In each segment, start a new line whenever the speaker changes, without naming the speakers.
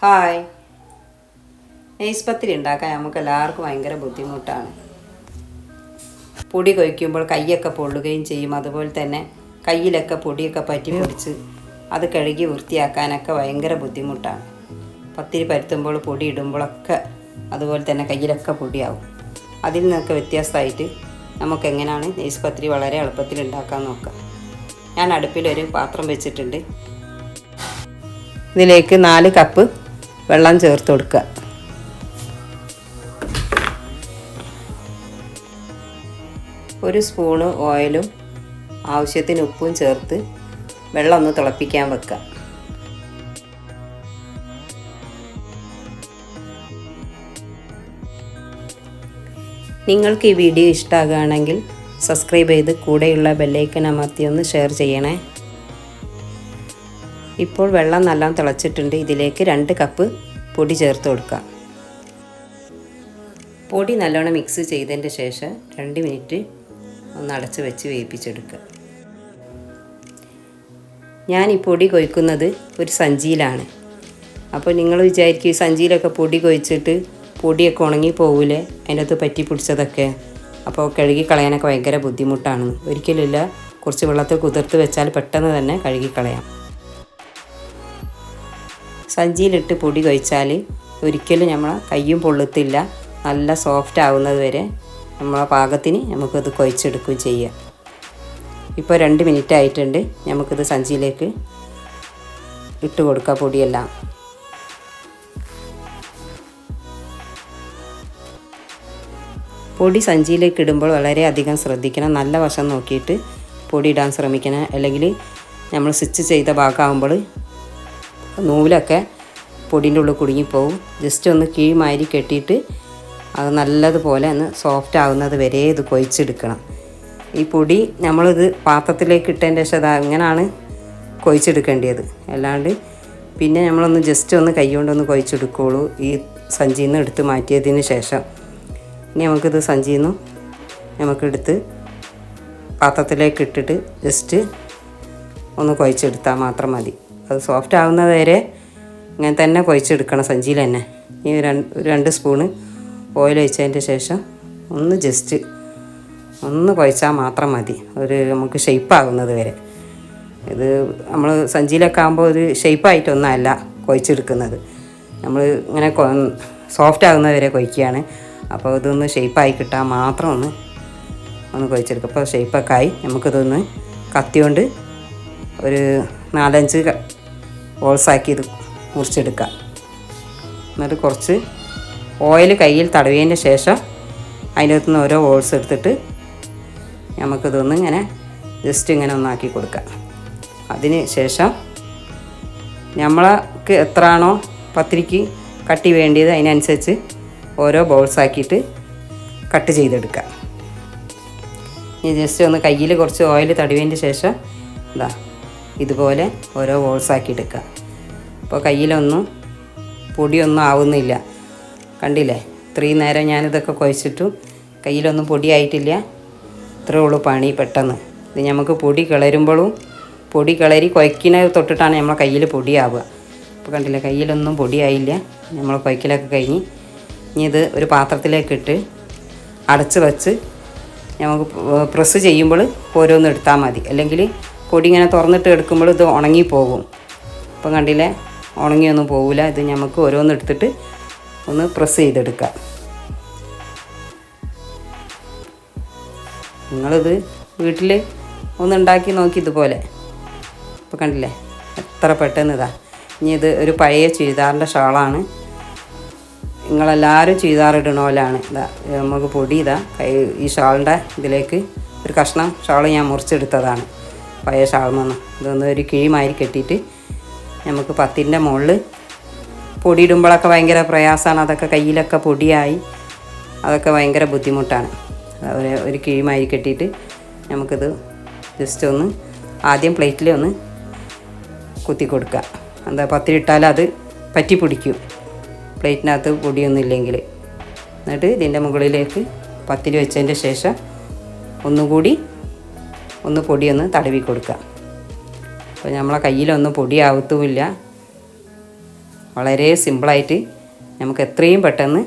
Hi. Nice പത്തിരി ഉണ്ടാക്കാൻ നമുക്ക് എല്ലാവർക്കും ഭയങ്കര ബുദ്ധിമുട്ടാണ്. പൊടി കൊയ്ക്കുമ്പോൾ കൈയൊക്കെ പൊള്ളുകയും ചെയ്യും. അതുപോലെ തന്നെ കയ്യിലൊക്കെ പൊടിയൊക്കെ പറ്റി പിടിച്ച് അത് കഴുകി വൃത്തിയാക്കാനൊക്കെ ഭയങ്കര ബുദ്ധിമുട്ടാണ്. പത്തിരി പരത്തുമ്പോൾ പൊടി ഇടുമ്പോഴൊക്കെ അതുപോലെ തന്നെ കയ്യിലൊക്കെ പൊടിയാവും. അതിൽ നിന്നൊക്കെ വ്യത്യാസമായിട്ട് നമുക്ക് എങ്ങനെയാണ് നെയ്സ് പത്തിരി വളരെ എളുപ്പത്തിൽ ഉണ്ടാക്കാൻ നോക്കാം. ഞാൻ അടുപ്പിലൊരു പാത്രം വെച്ചിട്ടുണ്ട്. ഇതിലേക്ക് 4 കപ്പ് വെള്ളം ചേർത്ത് കൊടുക്കുക. ഒരു സ്പൂണ് ഓയിലും ആവശ്യത്തിന് ഉപ്പും ചേർത്ത് വെള്ളം ഒന്ന് തിളപ്പിക്കാൻ വെക്കുക. നിങ്ങൾക്ക് ഈ വീഡിയോ ഇഷ്ടമാകുകയാണെങ്കിൽ സബ്സ്ക്രൈബ് ചെയ്ത് കൂടെയുള്ള ബെല്ലൈക്കൺ അമർത്തി ഒന്ന് ഷെയർ ചെയ്യണേ. ഇപ്പോൾ വെള്ളം നല്ലോണം തിളച്ചിട്ടുണ്ട്. ഇതിലേക്ക് 2 കപ്പ് പൊടി ചേർത്ത് കൊടുക്കാം. പൊടി നല്ലോണം മിക്സ് ചെയ്തതിൻ്റെ ശേഷം 2 മിനിറ്റ് ഒന്ന് അടച്ച് വെച്ച് വേവിപ്പിച്ചെടുക്കുക. ഞാൻ ഈ പൊടി കൊയ്ക്കുന്നത് ഒരു സഞ്ചിയിലാണ്. അപ്പോൾ നിങ്ങൾ വിചാരിക്കും ഈ സഞ്ചിയിലൊക്കെ പൊടി കൊയ്ച്ചിട്ട് പൊടിയൊക്കെ ഉണങ്ങി പോകില്ലേ, അതിൻ്റെ അകത്ത് പറ്റി പിടിച്ചതൊക്കെ, അപ്പോൾ കഴുകി കളയാനൊക്കെ ഭയങ്കര ബുദ്ധിമുട്ടാണ്. ഒരിക്കലുമില്ല, കുറച്ച് വെള്ളത്തിൽ കുതിർത്ത് വെച്ചാൽ പെട്ടെന്ന് തന്നെ കഴുകിക്കളയാം. സഞ്ചിയിലിട്ട് പൊടി കൊയ്ച്ചാൽ ഒരിക്കലും നമ്മളെ കയ്യും പൊള്ളത്തില്ല. നല്ല സോഫ്റ്റ് ആവുന്നത് വരെ നമ്മളെ പാകത്തിന് നമുക്കത് കൊയ്ച്ചെടുക്കുകയും ചെയ്യാം. ഇപ്പോൾ 2 മിനിറ്റ് ആയിട്ടുണ്ട്. നമുക്കിത് സഞ്ചിയിലേക്ക് ഇട്ട് കൊടുക്കുക പൊടിയെല്ലാം. പൊടി സഞ്ചിയിലേക്ക് ഇടുമ്പോൾ വളരെയധികം ശ്രദ്ധിക്കണം. നല്ല വശം നോക്കിയിട്ട് പൊടി ഇടാൻ ശ്രമിക്കണം. അല്ലെങ്കിൽ നമ്മൾ സ്റ്റിച്ച് ചെയ്ത ഭാഗമാകുമ്പോൾ നൂലൊക്കെ പൊടിൻ്റെ ഉള്ളിൽ കുടുങ്ങിപ്പോവും. ജസ്റ്റ് ഒന്ന് കീഴ്മാരി കെട്ടിയിട്ട് അത് നല്ലതുപോലെ ഒന്ന് സോഫ്റ്റ് ആവുന്നത് വരെ ഇത് കൊയ്ച്ചെടുക്കണം. ഈ പൊടി നമ്മളിത് പാത്രത്തിലേക്ക് ഇട്ടതിൻ്റെ ശേഷം അങ്ങനെയാണ് കൊയ്ച്ചെടുക്കേണ്ടത്. അല്ലാണ്ട് പിന്നെ നമ്മളൊന്ന് ജസ്റ്റ് ഒന്ന് കൈ കൊണ്ടൊന്ന് കൊയ്ച്ചെടുക്കുകയുള്ളൂ. ഈ സഞ്ചിയിൽ നിന്ന് എടുത്ത് മാറ്റിയതിന് ശേഷം ഇനി നമുക്കിത് സഞ്ചിയിൽ നിന്നും നമുക്കെടുത്ത് പാത്രത്തിലേക്ക് ഇട്ടിട്ട് ജസ്റ്റ് ഒന്ന് കൊയ്ച്ചെടുത്താൽ മാത്രം മതി. അത് സോഫ്റ്റ് ആവുന്നത് വരെ ഇങ്ങനെ തന്നെ കൊയ്ച്ചെടുക്കണം സഞ്ചിയിൽ തന്നെ. ഈ 2 സ്പൂണ് ഓയിൽ ഒഴിച്ചതിൻ്റെ ശേഷം ഒന്ന് ജസ്റ്റ് ഒന്ന് കുഴച്ചാൽ മാത്രം മതി. നമുക്ക് ഷെയ്പ്പാകുന്നത് വരെ. ഇത് നമ്മൾ സഞ്ചിയിലൊക്കെ ആകുമ്പോൾ ഒരു ഷെയ്പ്പായിട്ടൊന്നല്ല കുഴച്ചെടുക്കുന്നത്. നമ്മൾ ഇങ്ങനെ സോഫ്റ്റ് ആകുന്നത് വരെ കുഴക്കുകയാണ്. അപ്പോൾ ഇതൊന്ന് ഷെയ്പ്പായി കിട്ടാൻ മാത്രം ഒന്ന് കുഴച്ചെടുക്കും. അപ്പോൾ ഷെയ്പ്പൊക്കെ ആയി നമുക്കിതൊന്ന് കത്തി കൊണ്ട് ഒരു 4-5 ഹോൾസാക്കി ഇത് മുറിച്ചെടുക്കാം. എന്നിട്ട് കുറച്ച് ഓയിൽ കയ്യിൽ തടവിയതിൻ്റെ ശേഷം അതിൻ്റെ അകത്തുനിന്ന് ഓരോ ഹോൾസ് എടുത്തിട്ട് നമുക്കിതൊന്ന് ഇങ്ങനെ ജസ്റ്റ് ഇങ്ങനെ ഒന്നാക്കി കൊടുക്കാം. അതിന് ശേഷം നമ്മൾക്ക് എത്രയാണോ പത്തിരിക്ക് കട്ടി വേണ്ടിയത് അതിനനുസരിച്ച് ഓരോ ബൗൾസാക്കിയിട്ട് കട്ട് ചെയ്തെടുക്കാം. ഇനി ജസ്റ്റ് ഒന്ന് കയ്യിൽ കുറച്ച് ഓയിൽ തടവിയതിൻ്റെ ശേഷം ഇതുപോലെ ഓരോ ബൗൾസാക്കി എടുക്കുക. അപ്പോൾ കയ്യിലൊന്നും പൊടിയൊന്നും ആവുന്നില്ല. കണ്ടില്ലേ, ഇത്രയും നേരം ഞാനിതൊക്കെ കുഴച്ചിട്ടും കയ്യിലൊന്നും പൊടിയായിട്ടില്ല. ഇത്രയേ ഉള്ളൂ പണി. പെട്ടെന്ന് ഇത് നമുക്ക് പൊടി കിളരുമ്പോഴും പൊടി കിളരി കുഴക്കിനെ തൊട്ടിട്ടാണ് നമ്മളെ കയ്യിൽ പൊടിയാവുക. അപ്പോൾ കണ്ടില്ലേ, കയ്യിലൊന്നും പൊടിയായില്ല. നമ്മൾ കുഴക്കലൊക്കെ കഴിഞ്ഞ് ഇനി ഇത് ഒരു പാത്രത്തിലേക്കിട്ട് അടച്ച് വെച്ച് നമുക്ക് പ്രസ് ചെയ്യുമ്പോൾ ഓരോന്ന് എടുത്താൽ മതി. അല്ലെങ്കിൽ പൊടി ഇങ്ങനെ തുറന്നിട്ട് എടുക്കുമ്പോൾ ഇത് ഉണങ്ങിപ്പോകും. ഇപ്പം കണ്ടില്ലേ, ഉണങ്ങിയൊന്നും പോകില്ല. ഇത് നമുക്ക് ഓരോന്ന് എടുത്തിട്ട് ഒന്ന് പ്രസ് ചെയ്തെടുക്കാം. നിങ്ങളിത് വീട്ടിൽ ഒന്ന് ഉണ്ടാക്കി നോക്കി ഇതുപോലെ. ഇപ്പോൾ കണ്ടില്ലേ എത്ര പെട്ടെന്ന് ഇനി ഇത് ഒരു പഴയ ചുരിദാറിൻ്റെ ഷാളാണ്. നിങ്ങളെല്ലാവരും ചുരിദാർ ഇടണ പോലെയാണ്. നമുക്ക് പൊടി ഈ ഷാളിൻ്റെ ഇതിലേക്ക് ഒരു കഷ്ണം ഷാൾ ഞാൻ മുറിച്ചെടുത്തതാണ് പഴയ ഷാൾമെന്ന്. ഇതൊന്ന് ഒരു കിഴിമാരി കെട്ടിയിട്ട് നമുക്ക് പത്തിൻ്റെ മുകളിൽ പൊടിയിടുമ്പോഴൊക്കെ ഭയങ്കര പ്രയാസമാണ്. അതൊക്കെ കയ്യിലൊക്കെ പൊടിയായി അതൊക്കെ ഭയങ്കര ബുദ്ധിമുട്ടാണ്. ഒരു കിഴിമാരി കെട്ടിയിട്ട് നമുക്കിത് ജസ്റ്റ് ഒന്ന് ആദ്യം പ്ലേറ്റിൽ ഒന്ന് കുത്തി കൊടുക്കുക. പത്തിരി ഇട്ടാൽ അത് പറ്റി പിടിക്കും പ്ലേറ്റിനകത്ത് പൊടിയൊന്നും ഇല്ലെങ്കിൽ. എന്നിട്ട് ഇതിൻ്റെ മുകളിലേക്ക് പത്തിരി വെച്ചതിൻ്റെ ശേഷം ഒന്നുകൂടി പൊടിയൊന്ന് തടവി കൊടുക്കുക. അപ്പോൾ നമ്മളെ കയ്യിലൊന്നും പൊടിയാവത്തുമില്ല. വളരെ സിമ്പിളായിട്ട് നമുക്ക് എത്രയും പെട്ടെന്ന്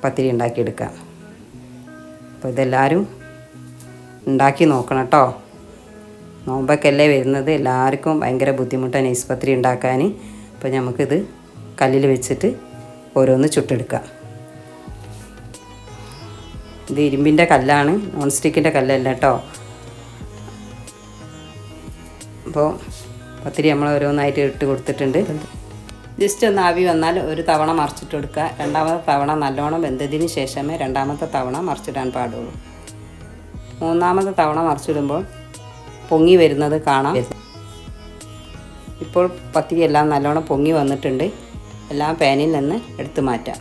പത്തിരി ഉണ്ടാക്കിയെടുക്കാം. അപ്പോൾ ഇതെല്ലാവരും ഉണ്ടാക്കി നോക്കണം കേട്ടോ. നോമ്പൊക്കെ അല്ലേ വരുന്നത്, എല്ലാവർക്കും ഭയങ്കര ബുദ്ധിമുട്ടാണ് നൈസ് പത്തിരി ഉണ്ടാക്കാൻ. അപ്പോൾ നമുക്കിത് കല്ലിൽ വെച്ചിട്ട് ഓരോന്ന് ചുട്ടെടുക്കാം. ഇത് ഇരുമ്പിൻ്റെ കല്ലാണ്, നോൺ സ്റ്റിക്കിൻ്റെ കല്ലല്ല കേട്ടോ. അപ്പോൾ പത്തിരി നമ്മൾ ഓരോന്നായിട്ട് ഇട്ട് കൊടുത്തിട്ടുണ്ട്. ജസ്റ്റ് ഒന്ന് ആവി വന്നാൽ ഒരു തവണ മറിച്ചിട്ട് കൊടുക്കുക. രണ്ടാമത്തെ തവണ നല്ലോണം വെന്തതിന് ശേഷമേ രണ്ടാമത്തെ തവണ മറിച്ചിടാൻ പാടുള്ളൂ. മൂന്നാമത്തെ തവണ മറിച്ചിടുമ്പോൾ പൊങ്ങി വരുന്നത് കാണാം. ഇപ്പോൾ പത്തിരി എല്ലാം നല്ലോണം പൊങ്ങി വന്നിട്ടുണ്ട്. എല്ലാം പാനിൽ നിന്ന് എടുത്ത് മാറ്റാം.